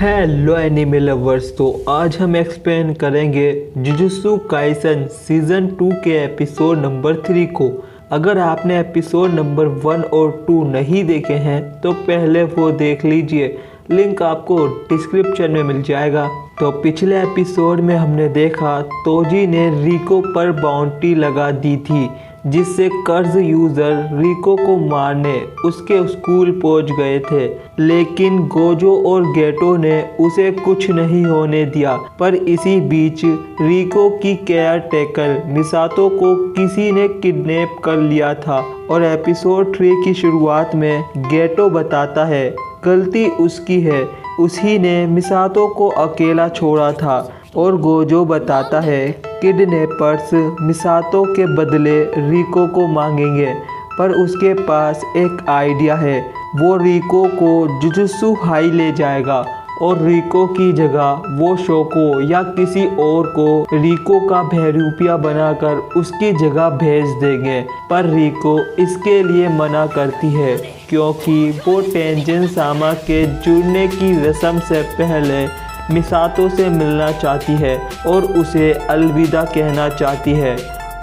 Hello anime lovers. तो आज हम एक्सप्लेन करेंगे जुजुत्सु काइसन सीज़न 2 के एपिसोड नंबर 3 को। अगर आपने एपिसोड नंबर 1 और 2 नहीं देखे हैं तो पहले वो देख लीजिए, लिंक आपको डिस्क्रिप्शन में मिल जाएगा। तो पिछले एपिसोड में हमने देखा तोजी ने रिको पर बाउंटी लगा दी थी, जिससे कर्ज यूज़र रिको को मारने उसके स्कूल पहुंच गए थे, लेकिन गोजो और गेटो ने उसे कुछ नहीं होने दिया। पर इसी बीच रिको की केयर टेकर मिसातो को किसी ने किडनैप कर लिया था और एपिसोड 3 की शुरुआत में गेटो बताता है गलती उसकी है, उसी ने मिसातो को अकेला छोड़ा था। और गोजो बताता है किडनैपर्स मिसातो के बदले रिको को मांगेंगे, पर उसके पास एक आइडिया है। वो रिको को जुजुत्सु हाई ले जाएगा और रिको की जगह वो शोको या किसी और को रिको का बहरूपिया बनाकर उसकी जगह भेज देंगे। पर रिको इसके लिए मना करती है क्योंकि वो टेंजन सामा के जुड़ने की रस्म से पहले मिसातो से मिलना चाहती है और उसे अलविदा कहना चाहती है,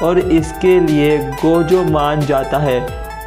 और इसके लिए गोजो मान जाता है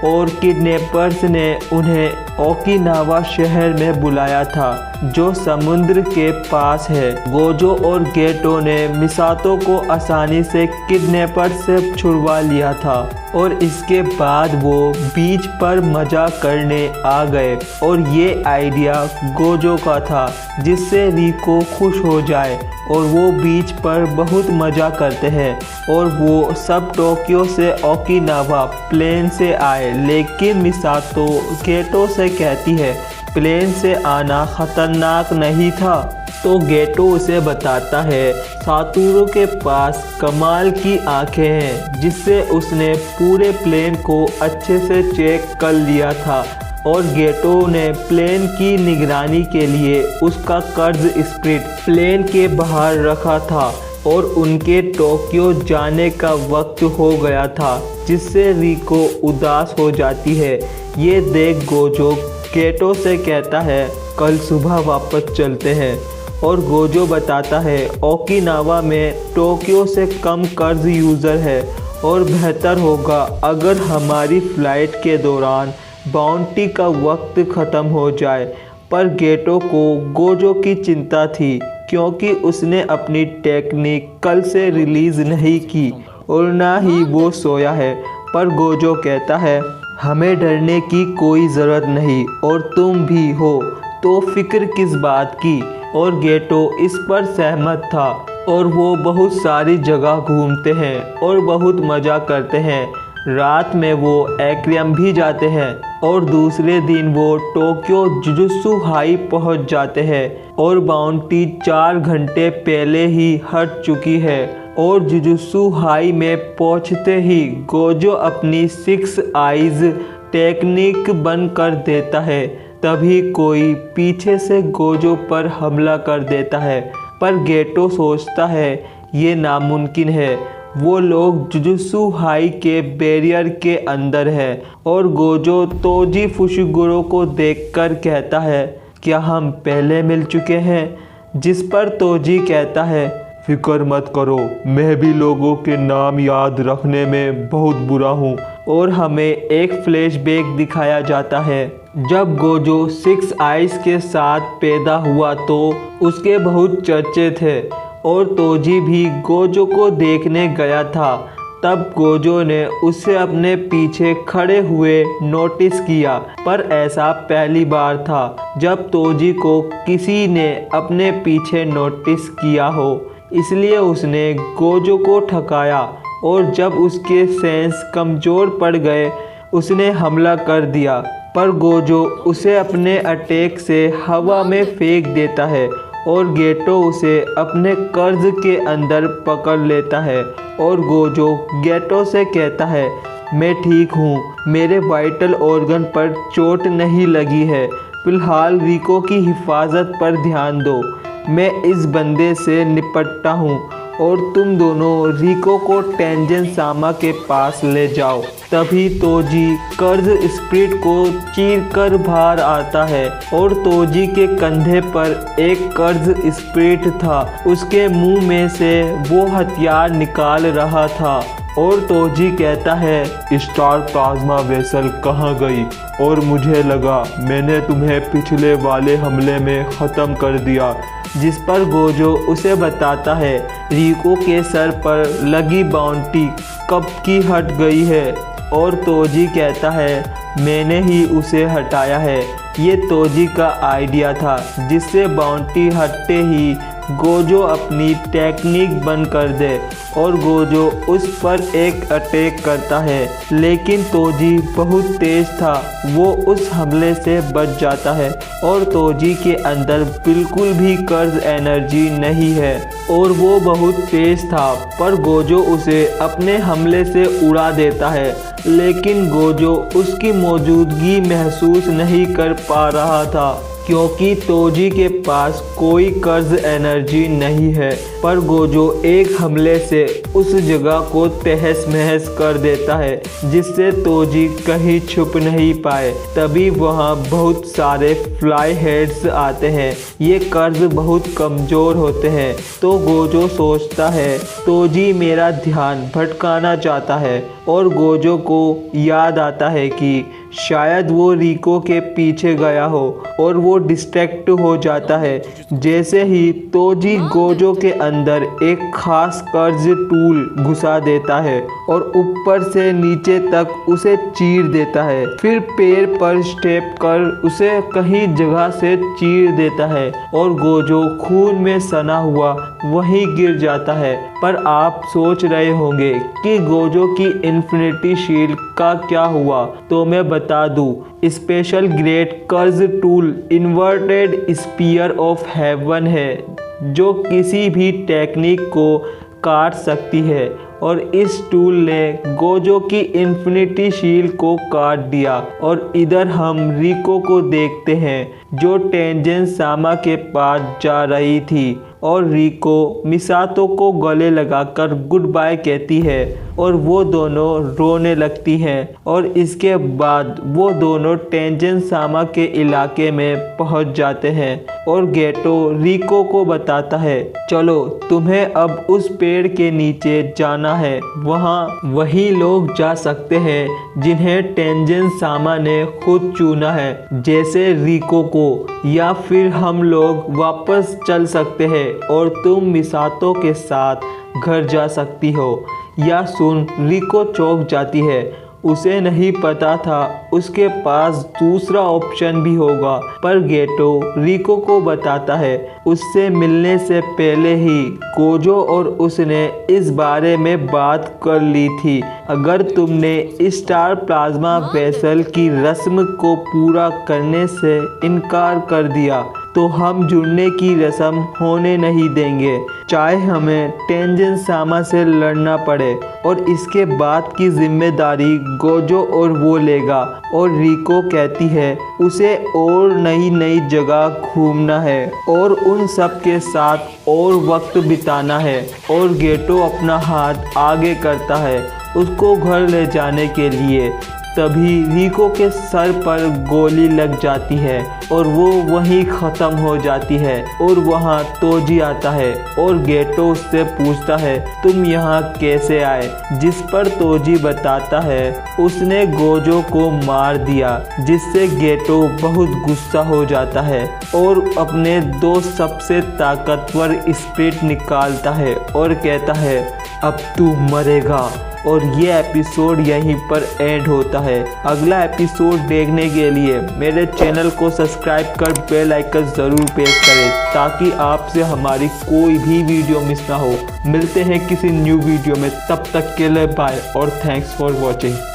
और किडनैपर्स ने उन्हें ओकिनावा शहर में बुलाया था जो समुद्र के पास है। गोजो और गेटो ने मिसातो को आसानी से किडनैपर्स से छुड़वा लिया था और इसके बाद वो बीच पर मजा करने आ गए और ये आइडिया गोजो का था जिससे रिको खुश हो जाए और वो बीच पर बहुत मज़ा करते हैं। और वो सब टोक्यो से ओकिनावा प्लेन से आए, लेकिन मिसातो गेटो से कहती है प्लेन से आना खतरनाक नहीं था। तो गेटो उसे बताता है सातोरू के पास कमाल की आंखें हैं जिससे उसने पूरे प्लेन को अच्छे से चेक कर लिया था, और गेटो ने प्लेन की निगरानी के लिए उसका कर्ज स्प्रिट प्लेन के बाहर रखा था और उनके टोक्यो जाने का वक्त हो गया था, जिससे रिको उदास हो जाती है। ये देख गोजो गेटो से कहता है कल सुबह वापस चलते हैं, और गोजो बताता है ओकिनावा में टोक्यो से कम कर्ज यूज़र है और बेहतर होगा अगर हमारी फ़्लाइट के दौरान बाउंटी का वक्त ख़त्म हो जाए। पर गेटो को गोजो की चिंता थी क्योंकि उसने अपनी टेक्निक कल से रिलीज़ नहीं की और ना ही वो सोया है। पर गोजो कहता है हमें डरने की कोई ज़रूरत नहीं और तुम भी हो, तो फिक्र किस बात की। और गेटो इस पर सहमत था और वो बहुत सारी जगह घूमते हैं और बहुत मज़ा करते हैं। रात में वो एक्वेरियम भी जाते हैं और दूसरे दिन वो टोक्यो जुजुत्सु हाई पहुंच जाते हैं और बाउंटी 4 घंटे पहले ही हट चुकी है। और जुजुत्सु हाई में पहुंचते ही गोजो अपनी 6 आइज़ टेक्निक बंद कर देता है। तभी कोई पीछे से गोजो पर हमला कर देता है, पर गेटो सोचता है ये नामुमकिन है, वो लोग जुजुत्सु हाई के बैरियर के अंदर है। और गोजो तोजी फुशिगुरो को देखकर कहता है क्या हम पहले मिल चुके हैं, जिस पर तोजी कहता है फिक्र मत करो, मैं भी लोगों के नाम याद रखने में बहुत बुरा हूँ। और हमें एक फ्लैशबैक दिखाया जाता है जब गोजो 6 आइज़ के साथ पैदा हुआ तो उसके बहुत चर्चे थे और तोजी भी गोजो को देखने गया था। तब गोजो ने उसे अपने पीछे खड़े हुए नोटिस किया, पर ऐसा पहली बार था जब तोजी को किसी ने अपने पीछे नोटिस किया हो, इसलिए उसने गोजो को ठकाया और जब उसके सेंस कमज़ोर पड़ गए उसने हमला कर दिया। पर गोजो उसे अपने अटैक से हवा में फेंक देता है और गेटो उसे अपने कर्ज के अंदर पकड़ लेता है। और गोजो गेटो से कहता है मैं ठीक हूँ, मेरे वाइटल ऑर्गन पर चोट नहीं लगी है, फ़िलहाल रिको की हिफाजत पर ध्यान दो, मैं इस बंदे से निपटता हूँ। और तुम दोनों रिको को टेंजन सामा के पास ले जाओ। तभी तोजी कर्ज स्प्रिट को चीरकर बाहर आता है और तोजी के कंधे पर एक कर्ज स्प्रिट था। उसके मुंह में से वो हथियार निकाल रहा था और तोजी कहता है, स्टार प्लाज्मा वेसल कहाँ गई? और मुझे लगा मैंने तुम्हें पिछले वाले हमले में ख़त्म कर दिया। जिस पर गोजो उसे बताता है रिको के सर पर लगी बाउंटी कब की हट गई है। और तोजी कहता है मैंने ही उसे हटाया है। ये तोजी का आइडिया था जिससे बाउंटी हटते ही गोजो अपनी टेक्निक बंद कर दे और गोजो उस पर एक अटैक करता है। लेकिन तोजी बहुत तेज था, वो उस हमले से बच जाता है और तोजी के अंदर बिल्कुल भी कर्ज एनर्जी नहीं है और वो बहुत तेज था। पर गोजो उसे अपने हमले से उड़ा देता है, लेकिन गोजो उसकी मौजूदगी महसूस नहीं कर पा रहा था क्योंकि तोजी के पास कोई कर्ज एनर्जी नहीं है। पर गोजो एक हमले से उस जगह को तहस महस कर देता है जिससे तोजी कहीं छुप नहीं पाए। तभी वहाँ बहुत सारे फ्लाई हेड्स आते हैं। ये कर्ज बहुत कमज़ोर होते हैं। तो गोजो सोचता है तोजी मेरा ध्यान भटकाना चाहता है और गोजो को याद आता है कि शायद वो रिको के पीछे गया हो और वो डिस्ट्रैक्ट हो जाता है। जैसे ही तोजी गोजो के अंदर एक खास कर्ज टूल घुसा देता है और ऊपर से नीचे तक उसे चीर देता है। फिर पैर पर स्टेप कर उसे कहीं जगह से चीर देता है और गोजो खून में सना हुआ वहीं गिर जाता है। पर आप सोच रहे होंगे कि गोजो की इन्फिनिटी शील्ड का क्या हुआ, तो मैं बता दूं स्पेशल ग्रेट कर्ज tool inverted spear of heaven है जो किसी भी टेक्निक को काट सकती है और इस टूल ने गोजो की इन्फिनिटी शील्ड को काट दिया। और इधर हम रिको को देखते हैं जो टेंजन सामा के पास जा रही थी और रिको मिसातो को गले लगाकर गुड बाय कहती है और वो दोनों रोने लगती हैं। और इसके बाद वो दोनों टेंजन सामा के इलाके में पहुंच जाते हैं और गेटो रिको को बताता है चलो तुम्हें अब उस पेड़ के नीचे जाना है, वहाँ वही लोग जा सकते हैं जिन्हें टेंजन सामा ने खुद चुना है जैसे रिको को, या फिर हम लोग वापस चल सकते हैं और तुम मिसातो के साथ घर जा सकती हो। या सुन रिको चौंक जाती है, उसे नहीं पता था उसके पास दूसरा ऑप्शन भी होगा। पर गेटो रिको को बताता है उससे मिलने से पहले ही गोजो और उसने इस बारे में बात कर ली थी। अगर तुमने स्टार प्लाज्मा वेसल की रस्म को पूरा करने से इनकार कर दिया तो हम जुड़ने की रस्म होने नहीं देंगे, चाहे हमें टेंजन सामा से लड़ना पड़े। और इसके बाद की जिम्मेदारी गोजो और वो लेगा। और रिको कहती है उसे और नई नई जगह घूमना है और उन सब के साथ और वक्त बिताना है। और गेटो अपना हाथ आगे करता है उसको घर ले जाने के लिए। तभी रिको के सर पर गोली लग जाती है और वो वहीं ख़त्म हो जाती है। और वहाँ तोजी आता है और गेटो उससे पूछता है तुम यहाँ कैसे आए, जिस पर तोजी बताता है उसने गोजो को मार दिया, जिससे गेटो बहुत गुस्सा हो जाता है और अपने दो सबसे ताकतवर स्पिरिट निकालता है और कहता है अब तू मरेगा। और ये एपिसोड यहीं पर एंड होता है। अगला एपिसोड देखने के लिए मेरे चैनल को सब्सक्राइब कर बेल आइकन ज़रूर प्रेस करें ताकि आपसे हमारी कोई भी वीडियो मिस ना हो। मिलते हैं किसी न्यू वीडियो में, तब तक के लिए बाय और थैंक्स फॉर वॉचिंग।